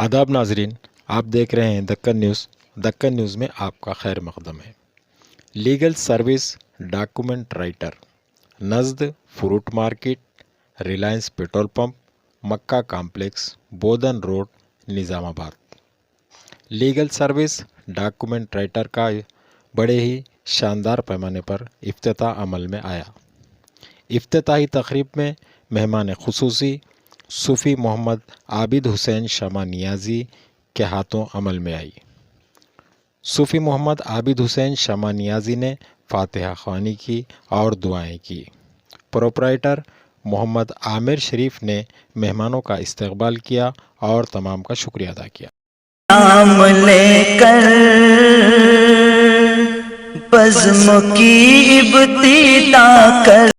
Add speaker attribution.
Speaker 1: आदाब नाजरीन, आप देख रहे हैं दक्कन न्यूज़। दक्कन न्यूज़ में आपका खैर मकदम है। लीगल सर्विस डॉक्यूमेंट राइटर, नज़द fruit market, Reliance petrol pump, Mecca complex, Bodhan road, Nizamabad. Legal service document writer का बड़े ही शानदार पैमाने पर इफ्तिताह अमल में आया। इफ्तिताही तकरीब में मेहमान खुसूसी सूफ़ी मोहम्मद आबिद हुसैन शमा नियाज़ी के हाथों अमल में आई। सूफ़ी मोहम्मद आबिद हुसैन शमा नियाज़ी ने फातिहा ख़वानी की और दुआएं की। प्रोपराइटर मोहम्मद आमिर शरीफ ने मेहमानों का इस्तकबाल किया और तमाम का शुक्रिया अदा किया।
Speaker 2: नाम लेकर बज़्म की इब्तिदा कर